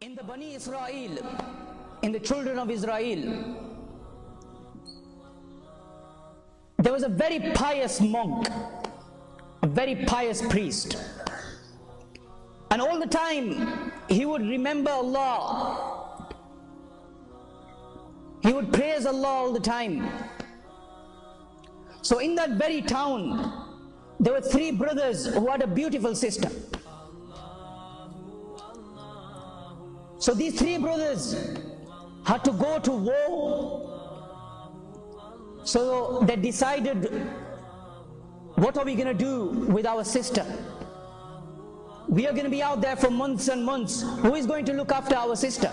In the Bani Israel, in the children of Israel, there was a very pious monk, a very pious priest, and all the time he would remember Allah, he would praise Allah all the time. So in that very town, there were three brothers who had a beautiful sister. So these three brothers had to go to war. So they decided, what are we going to do with our sister? We are going to be out there for months and months. Who is going to look after our sister?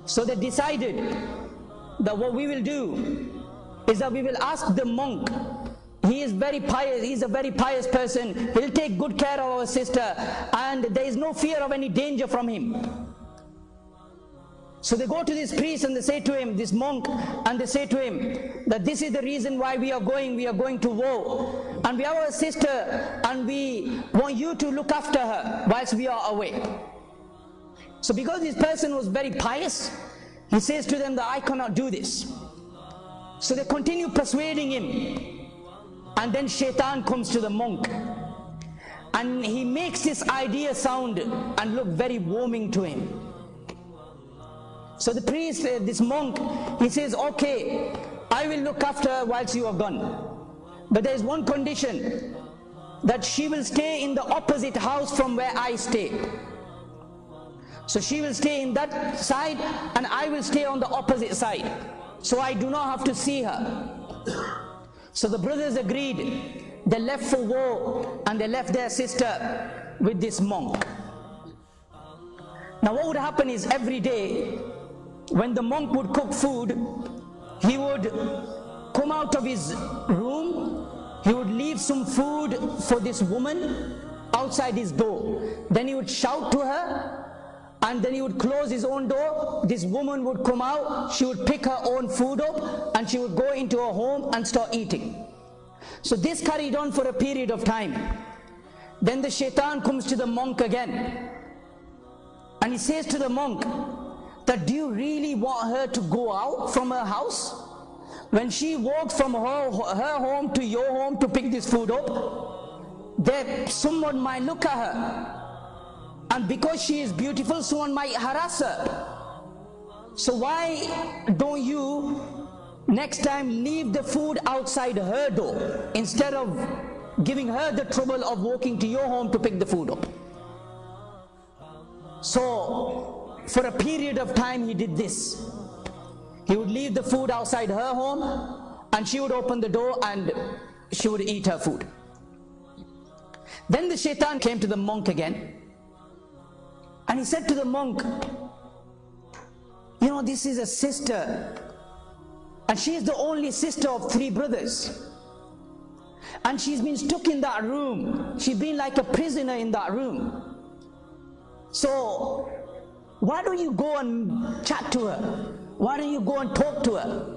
So they decided that what we will do is that we will ask the monk. He is very pious, he is a very pious person. He'll take good care of our sister, and there is no fear of any danger from him. So they go to this priest and they say to him, this monk, and they say to him that this is the reason why we are going to war, and we have our sister and we want you to look after her whilst we are away. So because this person was very pious, he says to them that I cannot do this. So they continue persuading him. And then Shaitan comes to the monk, and he makes this idea sound and look very warming to him. So the priest, this monk, he says, okay, I will look after her whilst you are gone. But there is one condition, that she will stay in the opposite house from where I stay. So she will stay in that side and I will stay on the opposite side. So I do not have to see her. So the brothers agreed. They left for war and they left their sister with this monk. Now what would happen is, every day when the monk would cook food, he would come out of his room, he would leave some food for this woman outside his door. Then he would shout to her, and then he would close his own door. This woman would come out, she would pick her own food up, and she would go into her home and start eating. So this carried on for a period of time. Then the Shaitan comes to the monk again, and he says to the monk that, do you really want her to go out from her house? When she walks from her home to your home to pick this food up, there someone might look at her. And because she is beautiful, someone might harass her. So why don't you next time leave the food outside her door, instead of giving her the trouble of walking to your home to pick the food up? So for a period of time he did this. He would leave the food outside her home, and she would open the door and she would eat her food. Then the Shaitan came to the monk again, and he said to the monk, you know, this is a sister, and she is the only sister of three brothers, and she's been stuck in that room. She's been like a prisoner in that room. So why don't you go and chat to her? Why don't you go and talk to her?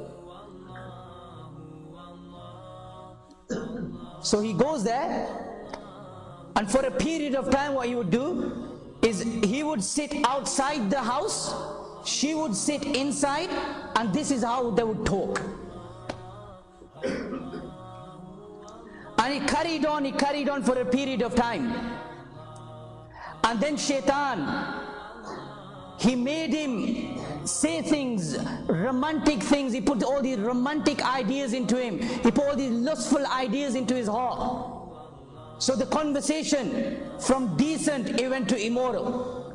So he goes there, and for a period of time what he would do is, he would sit outside the house, she would sit inside, and this is how they would talk. And he carried on for a period of time. And then Shaitan, he made him say things, romantic things. He put all these romantic ideas into him. He put all these lustful ideas into his heart. So the conversation from decent, it went to immoral.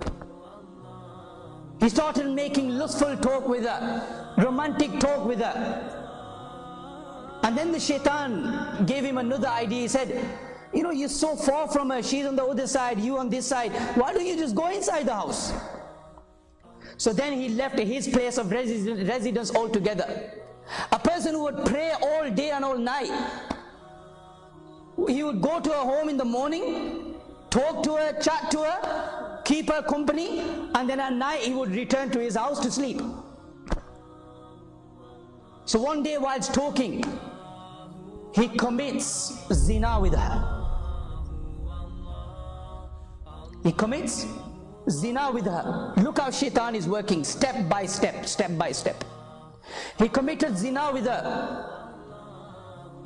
He started making lustful talk with her, romantic talk with her. And then the Shaitan gave him another idea. He said, you know, you're so far from her, she's on the other side, you on this side. Why don't you just go inside the house? So then he left his place of residence altogether. A person who would pray all day and all night, he would go to her home in the morning, talk to her, chat to her, keep her company, and then at night he would return to his house to sleep. So one day whilst talking, he commits zina with her. He commits zina with her. Look how shaitan is working, step by step, step by step. He committed zina with her.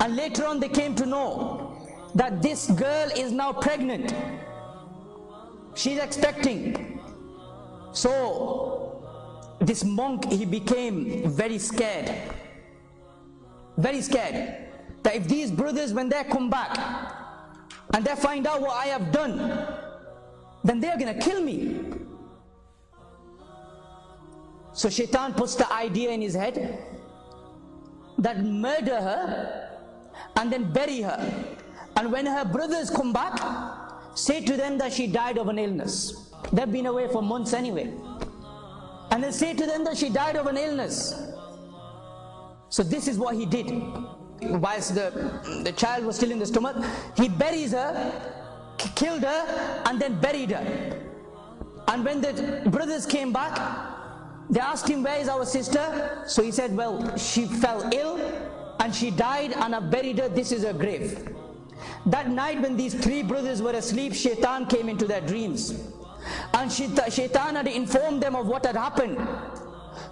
And later on they came to know that this girl is now pregnant. She's expecting. So this monk, he became very scared. Very scared. That if these brothers, when they come back and they find out what I have done, then they're gonna kill me. So shaitan puts the idea in his head that murder her and then bury her. And when her brothers come back, say to them that she died of an illness. They've been away for months anyway. And then say to them that she died of an illness. So this is what he did. Whilst the child was still in the stomach, he buries her, killed her, and then buried her. And when the brothers came back, they asked him, where is our sister? So he said, well, she fell ill and she died and I buried her, this is her grave. That night when these three brothers were asleep, shaitan came into their dreams. And shaitan had informed them of what had happened.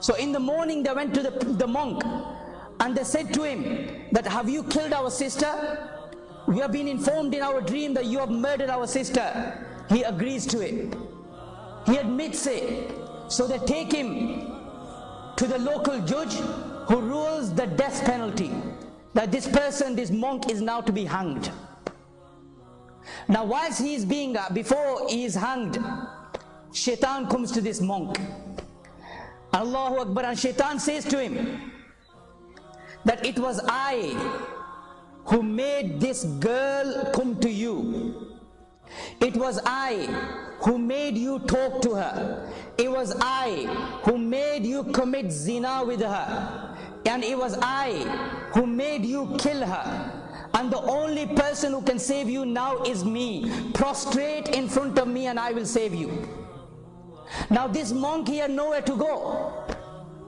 So in the morning they went to the monk and they said to him that, have you killed our sister? We have been informed in our dream that you have murdered our sister. He agrees to it. He admits it. So they take him to the local judge who rules the death penalty. That this person, this monk, is now to be hanged. Now whilst he is before he is hanged, shaitan comes to this monk. Allahu Akbar, and shaitan says to him that it was I who made this girl come to you. It was I who made you talk to her. It was I who made you commit zina with her. And it was I who made you kill her. And the only person who can save you now is me. Prostrate in front of me and I will save you. Now this monk, he had nowhere to go.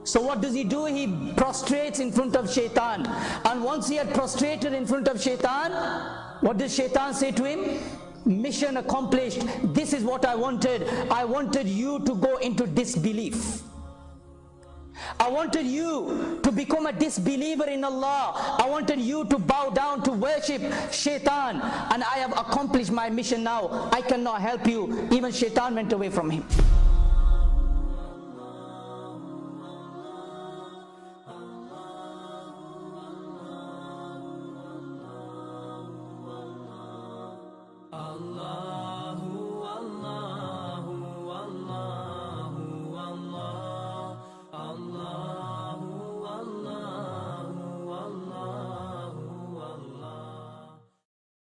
So what does he do? He prostrates in front of shaitan. And once he had prostrated in front of shaitan, what does shaitan say to him? Mission accomplished. This is what I wanted. I wanted you to go into disbelief. I wanted you to become a disbeliever in Allah. I wanted you to bow down to worship shaitan. And I have accomplished my mission now. I cannot help you. Even shaitan went away from him.